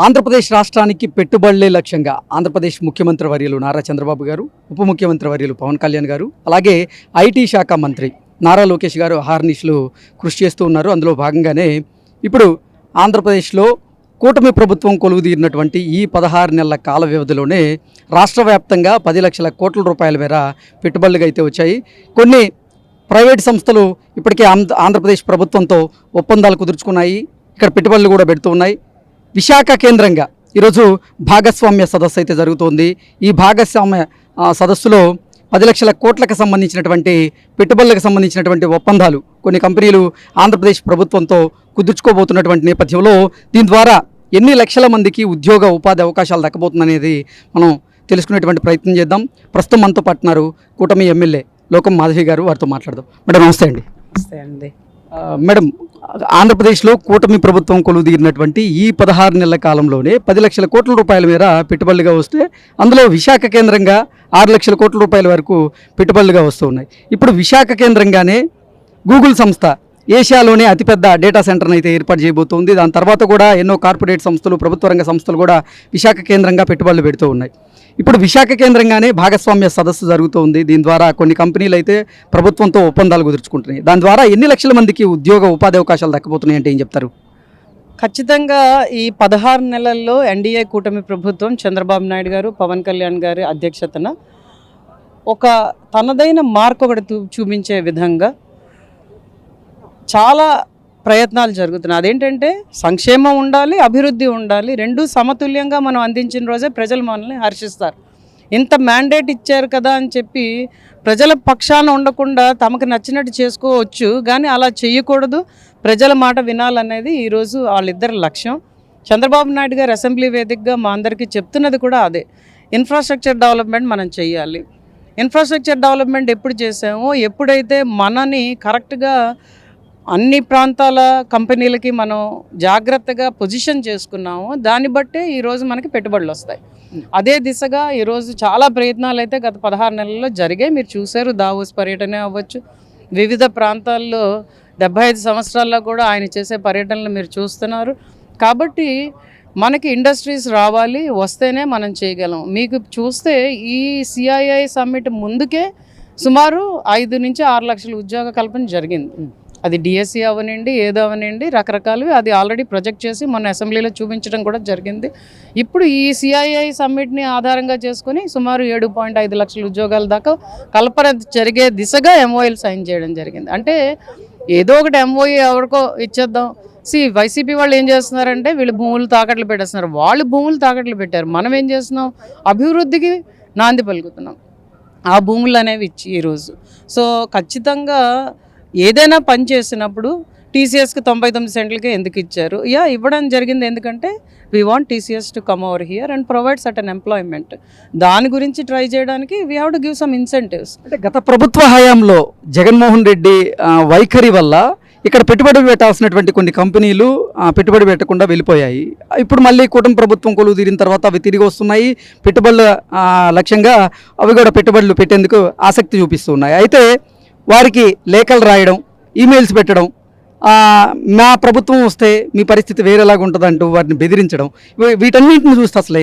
ఆంధ్రప్రదేశ్ రాష్ట్రానికి పెట్టుబడులే లక్ష్యంగా ఆంధ్రప్రదేశ్ ముఖ్యమంత్రి వర్యులు నారా చంద్రబాబు గారు, ఉప ముఖ్యమంత్రి వర్యులు పవన్ కళ్యాణ్ గారు, అలాగే ఐటీ శాఖ మంత్రి నారా లోకేష్ గారు అహర్నిశలు కృషి చేస్తూ ఉన్నారు. అందులో భాగంగానే ఇప్పుడు ఆంధ్రప్రదేశ్లో కూటమి ప్రభుత్వం కొలువుదీరినటువంటి ఈ 16 నెలల కాల వ్యవధిలోనే రాష్ట్ర వ్యాప్తంగా 10 లక్షల కోట్ల రూపాయల మేర పెట్టుబడులుగా అయితే వచ్చాయి. కొన్ని ప్రైవేట్ సంస్థలు ఇప్పటికే ఆంధ్రప్రదేశ్ ప్రభుత్వంతో ఒప్పందాలు కుదుర్చుకున్నాయి. ఇక్కడ పెట్టుబడులు కూడా పెడుతూ ఉన్నాయి. విశాఖ కేంద్రంగా ఈరోజు భాగస్వామ్య సదస్సు అయితే జరుగుతోంది. ఈ భాగస్వామ్య సదస్సులో 10 లక్షల కోట్లకు సంబంధించినటువంటి పెట్టుబడులకు సంబంధించినటువంటి ఒప్పందాలు కొన్ని కంపెనీలు ఆంధ్రప్రదేశ్ ప్రభుత్వంతో కుదుర్చుకోబోతున్నటువంటి నేపథ్యంలో దీని ద్వారా ఎన్ని లక్షల మందికి ఉద్యోగ ఉపాధి అవకాశాలు దక్కబోతుందనేది మనం తెలుసుకునేటువంటి ప్రయత్నం చేద్దాం. ప్రస్తుతం మనతో పాటున్నారు కూటమి ఎమ్మెల్యే లోకం మాధవి గారు. వారితో మాట్లాడదాం. మేడం నమస్తే అండి. నమస్తే అండి. మేడం, ఆంధ్రప్రదేశ్లో కూటమి ప్రభుత్వం కొలువుదీరినటువంటి ఈ 16 నెలల కాలంలోనే 10 లక్షల కోట్ల రూపాయల మేర పెట్టుబడులుగా వస్తే అందులో విశాఖ కేంద్రంగా 6 లక్షల కోట్ల రూపాయల వరకు పెట్టుబడులుగా వస్తూ ఉన్నాయి. ఇప్పుడు విశాఖ కేంద్రంగానే గూగుల్ సంస్థ ఏషియాలోనే అతిపెద్ద డేటా సెంటర్ని అయితే ఏర్పాటు చేయబోతోంది. దాని తర్వాత కూడా ఎన్నో కార్పొరేట్ సంస్థలు, ప్రభుత్వ రంగ సంస్థలు కూడా విశాఖ కేంద్రంగా పెట్టుబడులు పెడుతూ ఉన్నాయి. ఇప్పుడు విశాఖ కేంద్రంగానే భాగస్వామ్య సదస్సు జరుగుతోంది. దీని ద్వారా కొన్ని కంపెనీలు అయితే ప్రభుత్వంతో ఒప్పందాలు కుదుర్చుకుంటున్నాయి. దాని ద్వారా ఎన్ని లక్షల మందికి ఉద్యోగ ఉపాధి అవకాశాలు దక్కబోతున్నాయి అంటే ఏం చెప్తారు? ఖచ్చితంగా ఈ 16 నెలల్లో ఎన్డీఏ కూటమి ప్రభుత్వం చంద్రబాబు నాయుడు గారు, పవన్ కళ్యాణ్ గారి అధ్యక్షతన ఒక తనదైన మార్క్ ఒకటి చూపించే విధంగా చాలా ప్రయత్నాలు జరుగుతున్నాయి. అదేంటంటే సంక్షేమం ఉండాలి, అభివృద్ధి ఉండాలి, రెండూ సమతుల్యంగా మనం అందించిన రోజే ప్రజలు మనల్ని హర్షిస్తారు. ఇంత మ్యాండేట్ ఇచ్చారు కదా అని చెప్పి ప్రజల పక్షాన ఉండకుండా తమకు నచ్చినట్టు చేసుకోవచ్చు, కానీ అలా చేయకూడదు. ప్రజల మాట వినాలనేది ఈరోజు వాళ్ళిద్దరి లక్ష్యం. చంద్రబాబు నాయుడు గారు అసెంబ్లీ వేదికగా మా అందరికీ చెప్తున్నది కూడా అదే. ఇన్ఫ్రాస్ట్రక్చర్ డెవలప్మెంట్ మనం చేయాలి. ఇన్ఫ్రాస్ట్రక్చర్ డెవలప్మెంట్ ఎప్పుడు చేసామో, ఎప్పుడైతే మనని కరెక్ట్గా అన్ని ప్రాంతాల కంపెనీలకి మనం జాగ్రత్తగా పొజిషన్ చేసుకున్నామో దాన్ని బట్టే ఈరోజు మనకి పెట్టుబడులు వస్తాయి. అదే దిశగా ఈరోజు చాలా ప్రయత్నాలు అయితే గత 16 నెలల్లో జరిగాయి. మీరు చూశారు, దావోస్ పర్యటన అవ్వచ్చు, వివిధ ప్రాంతాల్లో 75 సంవత్సరాల్లో కూడా ఆయన చేసే పర్యటనలు మీరు చూస్తున్నారు. కాబట్టి మనకి ఇండస్ట్రీస్ రావాలి, వస్తేనే మనం చేయగలం. మీకు చూస్తే ఈ సిఐఐ సమ్మిట్ ముందుకే సుమారు 5 నుంచి 6 లక్షల ఉద్యోగ కల్పన జరిగింది. అది డిఎస్సి అవనండి, ఏదో అవనండి, రకరకాలవి అది ఆల్రెడీ ప్రొజెక్ట్ చేసి మొన్న అసెంబ్లీలో చూపించడం కూడా జరిగింది. ఇప్పుడు ఈ సిఐఐ సమ్మిట్ని ఆధారంగా చేసుకుని సుమారు 7.5 లక్షల ఉద్యోగాల దాకా కల్పన జరిగే దిశగా ఎంఓఏలు సైన్ చేయడం జరిగింది. అంటే ఏదో ఒకటి ఎంఓఏ ఎవరికో ఇచ్చేద్దాం. వైసీపీ వాళ్ళు ఏం చేస్తున్నారంటే వీళ్ళు భూములు తాకట్లు పెట్టేస్తున్నారు. వాళ్ళు భూములు తాకట్లు పెట్టారు. మనం ఏం చేస్తున్నాం? అభివృద్ధికి నాంది పలుకుతున్నాం. ఆ భూములు అనేవి ఇచ్చి ఈరోజు ఖచ్చితంగా ఏదైనా పని చేసినప్పుడు టీసీఎస్కి 99 సెంట్లకే ఎందుకు ఇచ్చారు? ఇవ్వడం జరిగింది ఎందుకంటే we want TCS to come over here and provide certain employment. దాని గురించి ట్రై చేయడానికి we have to give some incentives. అంటే గత ప్రభుత్వ హయాంలో జగన్మోహన్ రెడ్డి వైఖరి వల్ల ఇక్కడ పెట్టుబడి పెట్టాల్సినటువంటి కొన్ని కంపెనీలు పెట్టుబడి పెట్టకుండా వెళ్ళిపోయాయి. ఇప్పుడు మళ్ళీ కూటమి ప్రభుత్వం కొలువు తీరిన తర్వాత అవి తిరిగి వస్తున్నాయి. పెట్టుబడుల లక్ష్యంగా అవి కూడా పెట్టుబడులు పెట్టేందుకు ఆసక్తి చూపిస్తున్నాయి. అయితే వారికి లేఖలు రాయడం, ఈమెయిల్స్ పెట్టడం, మా ప్రభుత్వం వస్తే మీ పరిస్థితి వేరేలాగా ఉంటుందంటూ వారిని బెదిరించడం, వీటన్నింటిని చూస్తే అసలు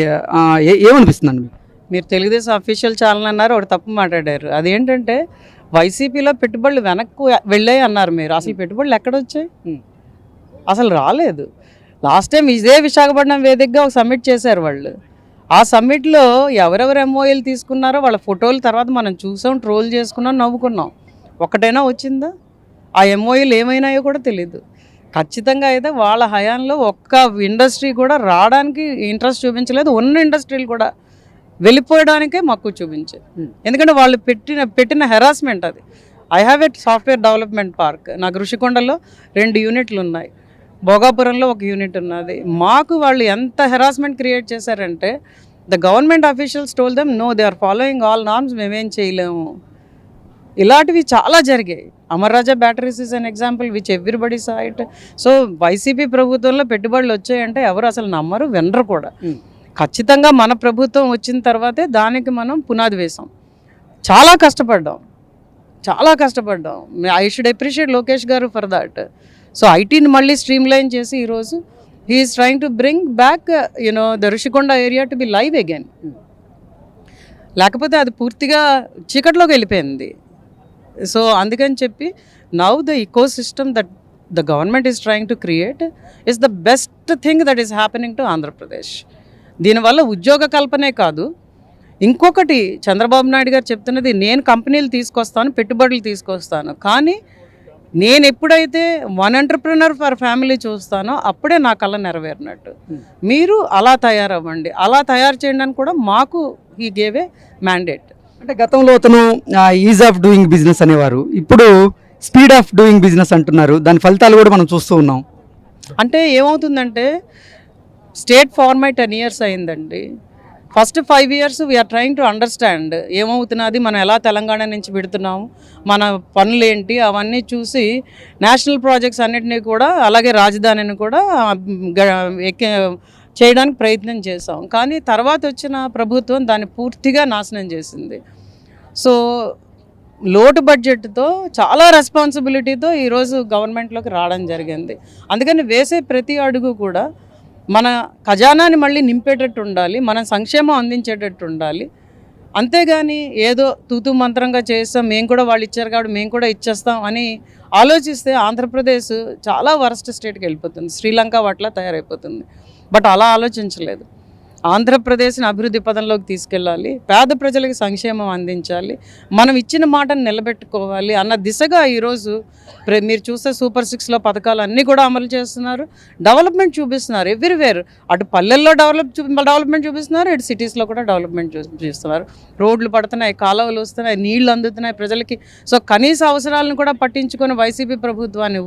ఏమనిపిస్తుందండి? మీరు తెలుగుదేశం అఫీషియల్ ఛానల్ అన్నారు, ఒకటి తప్పు మాట్లాడారు. అదేంటంటే వైసీపీలో పెట్టుబడులు వెనక్కు వెళ్ళాయి అన్నారు మీరు. అసలు పెట్టుబడులు ఎక్కడొచ్చాయి? అసలు రాలేదు. లాస్ట్ టైం ఇదే విశాఖపట్నం వేదికగా ఒక సమ్మిట్ చేశారు వాళ్ళు. ఆ సమ్మిట్లో ఎవరెవరు ఎంఓఏలు తీసుకున్నారో వాళ్ళ ఫోటోలు తర్వాత మనం చూసాం, ట్రోల్ చేసుకున్నాం, నవ్వుకున్నాం. ఒక్కటైనా వచ్చిందా? ఆ ఎంఓఏలు ఏమైనాయో కూడా తెలీదు. ఖచ్చితంగా అయితే వాళ్ళ హయాంలో ఒక్క ఇండస్ట్రీ కూడా రావడానికి ఇంట్రెస్ట్ చూపించలేదు. ఉన్న ఇండస్ట్రీలు కూడా వెళ్ళిపోయడానికే మక్కువ చూపించాయి. ఎందుకంటే వాళ్ళు పెట్టిన హెరాస్మెంట్ అది. I have a software development park. నాకు ఋషికొండలో 2 యూనిట్లు ఉన్నాయి, భోగాపురంలో 1 యూనిట్ ఉన్నది. మాకు వాళ్ళు ఎంత హెరాస్మెంట్ క్రియేట్ చేశారంటే the government officials told them no, they are following all norms, మేమేం చేయలేము. ఇలాంటివి చాలా జరిగాయి. Amar Raja batteries is an example which everybody saw it. YCP ప్రభుత్వంలో పెట్టుబడులు వచ్చాయంటే ఎవరు అసలు నమ్మరు, వినరు కూడా. ఖచ్చితంగా మన ప్రభుత్వం వచ్చిన తర్వాతే దానికి మనం పునాది వేసాం. చాలా కష్టపడ్డాం. ఐ షుడ్ అప్రిషియేట్ లోకేష్ గారు ఫర్ దాట్. ఐటీని మళ్ళీ స్ట్రీమ్ లైన్ చేసి ఈరోజు he is trying to bring back the Rushikonda area to be live again. లేకపోతే అది పూర్తిగా చీకట్లోకి వెళ్ళిపోయింది. సో అందుకని చెప్పి now the eco system that the government is trying to create is the best thing that is happening to Andhra Pradesh. దీనివల్ల ఉద్యోగ కల్పనే కాదు, ఇంకొకటి చంద్రబాబు నాయుడు గారు చెప్తున్నది, నేను కంపెనీలు తీసుకొస్తాను, పెట్టుబడులు తీసుకొస్తాను, కానీ నేను ఎప్పుడైతే వన్ ఎంటర్ప్రినర్ ఫర్ ఫ్యామిలీ చూస్తానో అప్పుడే నా కళ నెరవేరినట్టు. మీరు అలా తయారవ్వండి, అలా తయారు చేయండి అని కూడా మాకు ఈ గేవ్ ఏ మ్యాండేట్. అంటే గతంలో అతను ఈజ్ ఆఫ్ డూయింగ్ బిజినెస్ అనేవారు, ఇప్పుడు స్పీడ్ ఆఫ్ డూయింగ్ బిజినెస్ అంటున్నారు. దాని ఫలితాలు కూడా మనం చూస్తూ ఉన్నాం. అంటే ఏమవుతుందంటే స్టేట్ ఫార్మ్ 10 years అయిందండి. First 5 years we're trying to understand ఏమవుతున్నది, మనం ఎలా తెలంగాణ నుంచి పెడుతున్నాము, మన పనులు ఏంటి, అవన్నీ చూసి నేషనల్ ప్రాజెక్ట్స్ అన్నిటినీ కూడా అలాగే రాజధానిని కూడా చేయడానికి ప్రయత్నం చేసాం. కానీ తర్వాత వచ్చిన ప్రభుత్వం దాన్ని పూర్తిగా నాశనం చేసింది. సో లోటు బడ్జెట్తో చాలా రెస్పాన్సిబిలిటీతో ఈరోజు గవర్నమెంట్లోకి రావడం జరిగింది. అందుకని వేసే ప్రతి అడుగు కూడా మన ఖజానాని మళ్ళీ నింపేటట్టు ఉండాలి, మన సంక్షేమం అందించేటట్టు ఉండాలి. అంతేగాని ఏదో తూతూ మంత్రంగా చేస్తాం, మేము కూడా వాళ్ళు ఇచ్చారు కాబట్టి మేము కూడా ఇచ్చేస్తాం అని ఆలోచిస్తే ఆంధ్రప్రదేశ్ చాలా వరస్ట్ స్టేట్కి వెళ్ళిపోతుంది, శ్రీలంక వాటిలా తయారైపోతుంది. బట్ అలా ఆలోచించలేదు. ఆంధ్రప్రదేశ్ని అభివృద్ధి పదంలోకి తీసుకెళ్ళాలి, పేద ప్రజలకి సంక్షేమం అందించాలి, మనం ఇచ్చిన మాటను నిలబెట్టుకోవాలి అన్న దిశగా ఈరోజు మీరు చూస్తే సూపర్ 6లో పథకాలు అన్నీ కూడా అమలు చేస్తున్నారు. డెవలప్మెంట్ చూపిస్తున్నారు ఎవ్రీవేర్. అటు పల్లెల్లో డెవలప్మెంట్ చూపిస్తున్నారు, ఇటు సిటీస్లో కూడా డెవలప్మెంట్ చూపిస్తున్నారు. రోడ్లు పడుతున్నాయి, కాలువలు వస్తున్నాయి, నీళ్లు అందుతున్నాయి ప్రజలకి. సో కనీస అవసరాలను కూడా పట్టించుకొని వైసీపీ ప్రభుత్వాన్ని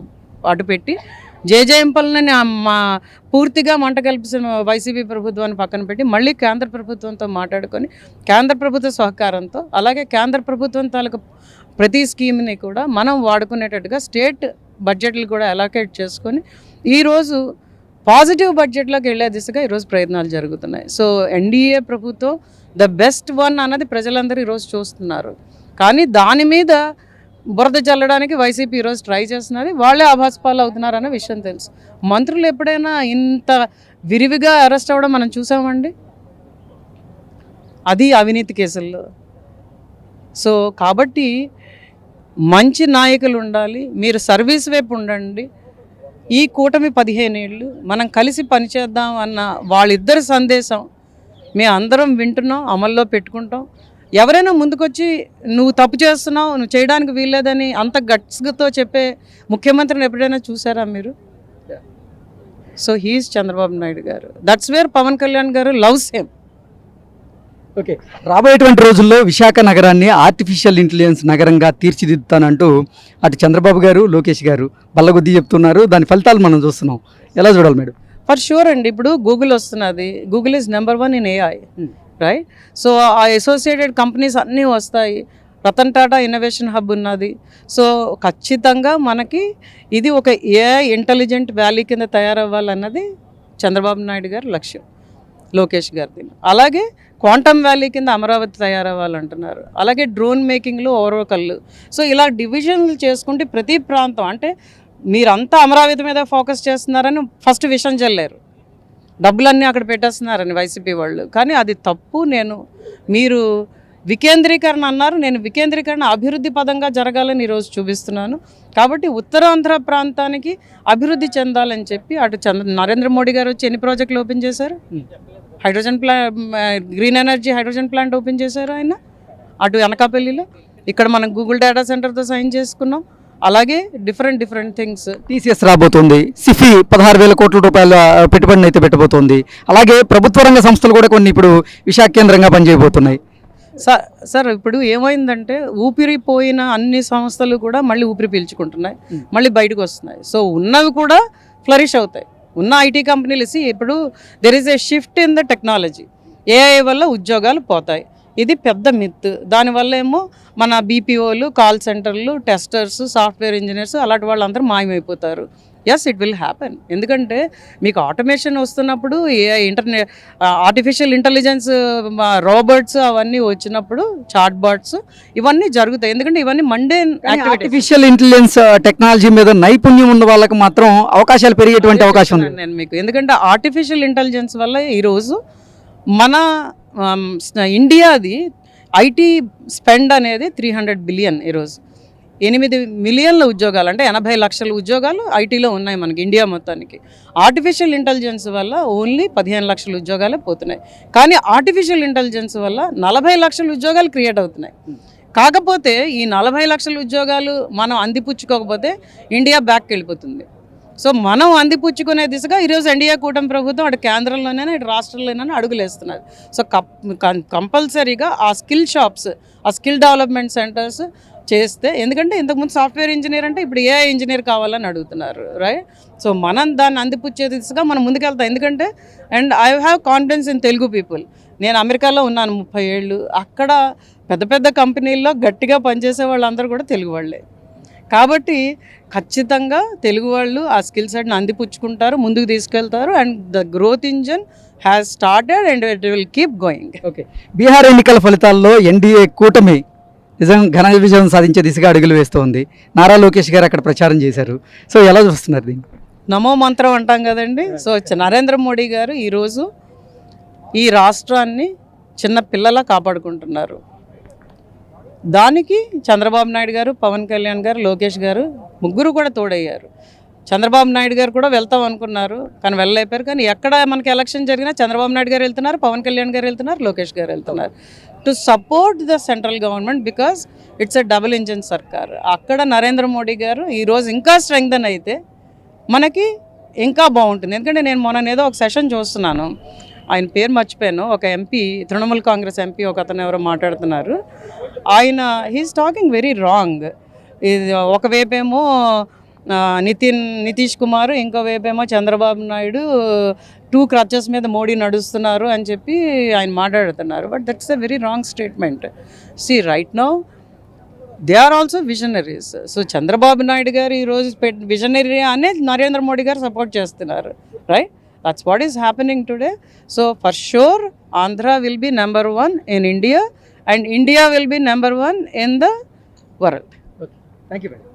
అటుపెట్టి జేజేఎంపల్ని పూర్తిగా మంట కల్పిస్తున్న వైసీపీ ప్రభుత్వాన్ని పక్కన పెట్టి మళ్ళీ కేంద్ర ప్రభుత్వంతో మాట్లాడుకొని కేంద్ర ప్రభుత్వ సహకారంతో అలాగే కేంద్ర ప్రభుత్వం తాలూకు ప్రతి స్కీమ్ని కూడా మనం వాడుకునేటట్టుగా స్టేట్ బడ్జెట్లు కూడా అలొకేట్ చేసుకొని ఈరోజు పాజిటివ్ బడ్జెట్లోకి వెళ్ళే దిశగా ఈరోజు ప్రయత్నాలు జరుగుతున్నాయి. సో ఎన్డీఏ ప్రభుత్వం ద బెస్ట్ వన్ అన్నది ప్రజలందరూ ఈరోజు చూస్తున్నారు. కానీ దాని మీద బురద చల్లడానికి వైసీపీ ఈరోజు ట్రై చేస్తున్నది, వాళ్ళే ఆభాసపాలు అవుతున్నారన్న విషయం తెలుసు. మంత్రులు ఎప్పుడైనా ఇంత విరివిగా అరెస్ట్ అవ్వడం మనం చూసామండి, అది అవినీతి కేసుల్లో. సో కాబట్టి మంచి నాయకులు ఉండాలి, మీరు సర్వీస్ వైపు ఉండండి. ఈ కూటమి 15 ఏళ్ళు మనం కలిసి పనిచేద్దాం అన్న వాళ్ళిద్దరి సందేశం మేము అందరం వింటున్నాం, అమల్లో పెట్టుకుంటాం. ఎవరైనా ముందుకొచ్చి నువ్వు తప్పు చేస్తున్నావు, నువ్వు చేయడానికి వీల్లేదని అంత గట్స్తో చెప్పే ముఖ్యమంత్రిని ఎప్పుడైనా చూసారా మీరు? సో హీఈస్ చంద్రబాబు నాయుడు గారు. దట్స్ వేర్ పవన్ కళ్యాణ్ గారు లవ్స్ హిమ్. ఓకే, రాబోయేటువంటి రోజుల్లో విశాఖ నగరాన్ని ఆర్టిఫిషియల్ ఇంటెలిజెన్స్ నగరంగా తీర్చిదిద్దుతానంటూ అటు చంద్రబాబు గారు, లోకేష్ గారు బల్లగుద్ది చెప్తున్నారు. దాని ఫలితాలు మనం చూస్తున్నాం. ఎలా చూడాలి మేడం? ఫర్ షూర్ అండి. ఇప్పుడు గూగుల్ వస్తున్నది, Google is number 1 in AI, right? So ఆ అసోసియేటెడ్ కంపెనీస్ అన్నీ వస్తాయి. రతన్ టాటా ఇన్నోవేషన్ హబ్ ఉన్నది. సో ఖచ్చితంగా మనకి ఇది ఒక ఏఐ ఇంటెలిజెంట్ వ్యాలీ కింద తయారవ్వాలన్నది చంద్రబాబు నాయుడు గారి లక్ష్యం, లోకేష్ గారిది. అలాగే క్వాంటమ్ వ్యాలీ కింద అమరావతి తయారవ్వాలంటున్నారు. అలాగే డ్రోన్ మేకింగ్లో ఓరోకల్లు. సో ఇలా డివిజన్లు చేసుకుంటే ప్రతి ప్రాంతం, అంటే మీరంతా అమరావతి మీద ఫోకస్ చేస్తున్నారని ఫస్ట్ విషయం చెల్లారు, డబ్బులన్నీ అక్కడ పెట్టేస్తున్నారని వైసీపీ వాళ్ళు. కానీ అది తప్పు. మీరు వికేంద్రీకరణ అన్నారు, నేను వికేంద్రీకరణ అభివృద్ధి పదంగా జరగాలని ఈరోజు చూపిస్తున్నాను. కాబట్టి ఉత్తరాంధ్ర ప్రాంతానికి అభివృద్ధి చెందాలని చెప్పి అటు నరేంద్ర మోడీ గారు వచ్చి ఎన్ని ప్రాజెక్టులు ఓపెన్ చేశారు? Hydrogen green energy hydrogen plant open చేశారు ఆయన. అటు అనకాపల్లిలో, ఇక్కడ మనం గూగుల్ డేటా సెంటర్తో సైన్ చేసుకున్నాం. అలాగే డిఫరెంట్ థింగ్స్. టీసీఎస్ రాబోతుంది, సిఫీ 16,000 కోట్ల రూపాయల పెట్టుబడిని అయితే పెట్టబోతోంది. అలాగే ప్రభుత్వ రంగ సంస్థలు కూడా కొన్ని ఇప్పుడు విశాఖ కేంద్రంగా పనిచేయబోతున్నాయి. సార్ ఇప్పుడు ఏమైందంటే ఊపిరిపోయిన అన్ని సంస్థలు కూడా మళ్ళీ ఊపిరి పీల్చుకుంటున్నాయి, మళ్ళీ బయటకు వస్తున్నాయి. సో ఉన్నవి కూడా ఫ్లరిష్ అవుతాయి. ఉన్న ఐటీ కంపెనీలు ఇప్పుడు there is a shift in the technology. AI వల్ల ఉద్యోగాలు పోతాయి, ఇది పెద్ద మిత్. దానివల్ల ఏమో మన బీపీఓలు, కాల్ సెంటర్లు, టెస్టర్స్, సాఫ్ట్వేర్ ఇంజనీర్స్ అలాంటి వాళ్ళందరూ మాయమైపోతారు. Yes, it will happen. ఎందుకంటే మీకు ఆటోమేషన్ వస్తున్నప్పుడు ఆర్టిఫిషియల్ ఇంటెలిజెన్స్, రోబోట్స్ అవన్నీ వచ్చినప్పుడు, చాట్ బాట్స్ ఇవన్నీ జరుగుతాయి. ఎందుకంటే ఇవన్నీ mundane activities. Artificial intelligence technology మీద నైపుణ్యం ఉన్న వాళ్ళకి మాత్రం అవకాశాలు పెరిగేటువంటి అవకాశం ఉంది. నేను మీకు ఎందుకంటే ఆర్టిఫిషియల్ ఇంటెలిజెన్స్ వల్ల ఈరోజు మన ఇండియాది ఐటీ స్పెండ్ అనేది 300 బిలియన్ ఈరోజు. 8 మిలియన్ల ఉద్యోగాలు, అంటే 80 లక్షల ఉద్యోగాలు ఐటీలో ఉన్నాయి మనకి ఇండియా మొత్తానికి. ఆర్టిఫిషియల్ ఇంటెలిజెన్స్ వల్ల ఓన్లీ 15 లక్షల ఉద్యోగాలే పోతున్నాయి. కానీ ఆర్టిఫిషియల్ ఇంటెలిజెన్స్ వల్ల 40 లక్షల ఉద్యోగాలు క్రియేట్ అవుతున్నాయి. కాకపోతే ఈ 40 లక్షల ఉద్యోగాలు మనం అందిపుచ్చుకోకపోతే ఇండియా బ్యాక్కి వెళ్ళిపోతుంది. సో మనం అందిపుచ్చుకునే దిశగా ఈరోజు ఎన్డీఏ కూటమి ప్రభుత్వం అటు కేంద్రంలోనైనా ఇటు రాష్ట్రంలోనైనా అడుగులేస్తున్నారు. సో కంపల్సరీగా ఆ స్కిల్ షాప్స్, ఆ స్కిల్ డెవలప్మెంట్ సెంటర్స్ చేస్తే, ఎందుకంటే ఇంతకుముందు సాఫ్ట్వేర్ ఇంజనీర్ అంటే ఇప్పుడు ఏఐ ఇంజనీర్ కావాలని అడుగుతున్నారు, రైట్? సో మనం దాన్ని అందిపుచ్చే దిశగా మనం ముందుకెళ్తాం. ఎందుకంటే and I have confidence in Telugu people. నేను అమెరికాలో ఉన్నాను 30 ఏళ్ళు. అక్కడ పెద్ద పెద్ద కంపెనీల్లో గట్టిగా పనిచేసే వాళ్ళందరూ కూడా తెలుగు వాళ్ళే. కాబట్టి ఖచ్చితంగా తెలుగు వాళ్ళు ఆ స్కిల్ సెట్ని అందిపుచ్చుకుంటారు, ముందుకు తీసుకెళ్తారు. And the growth engine has started and it will keep going. Okay, Bihar ఎన్నికల ఫలితాల్లో ఎన్డీఏ కూటమి నిజం ఘన విజయం సాధించే దిశగా అడుగులు వేస్తోంది. నారా లోకేష్ గారు అక్కడ ప్రచారం చేశారు. సో ఎలా చూస్తున్నారు దీన్ని? నమో మంత్రం అంటాం కదండి. సో నరేంద్ర మోడీ గారు ఈరోజు ఈ రాష్ట్రాన్ని చిన్న పిల్లలా కాపాడుకుంటున్నారు. దానికి చంద్రబాబు నాయుడు గారు, పవన్ కళ్యాణ్ గారు, లోకేష్ గారు ముగ్గురు కూడా తోడయ్యారు. చంద్రబాబు నాయుడు గారు కూడా వెళ్తాం అనుకున్నారు, కానీ వెళ్ళలేపారు. కానీ ఎక్కడ మనకి ఎలక్షన్ జరిగినా చంద్రబాబు నాయుడు గారు వెళ్తున్నారు, పవన్ కళ్యాణ్ గారు వెళ్తున్నారు, లోకేష్ గారు వెళ్తున్నారు to support the central government, because it's a double engine సర్కార్. అక్కడ నరేంద్ర మోడీ గారు ఈరోజు ఇంకా స్ట్రెంగ్థన్ అయితే మనకి ఇంకా బాగుంటుంది. ఎందుకంటే నేను మొన్న ఏదో ఒక సెషన్ చూస్తున్నాను, ఆయన పేరు మర్చిపోయాను, ఒక ఎంపీ, తృణమూల్ కాంగ్రెస్ ఎంపీ ఒక అతను ఎవరో మాట్లాడుతున్నారు. ఆయన హీఈస్ టాకింగ్ వెరీ రాంగ్. ఇది ఒకవైపేమో నితీష్ కుమార్, ఇంకో వైపేమో చంద్రబాబు నాయుడు 2 క్రచెస్ మీద మోడీ నడుస్తున్నారు అని చెప్పి ఆయన మాట్లాడుతున్నారు. But that's a very wrong statement. See right now they are also visionaries. So Chandrababu Naidu గారు ఈరోజు విజనరీ అనే నరేంద్ర మోడీ గారు సపోర్ట్ చేస్తున్నారు, right? That's what is happening today. So for sure, Andhra will be number 1 in India, and India will be number 1 in the world. Okay. Thank you very much.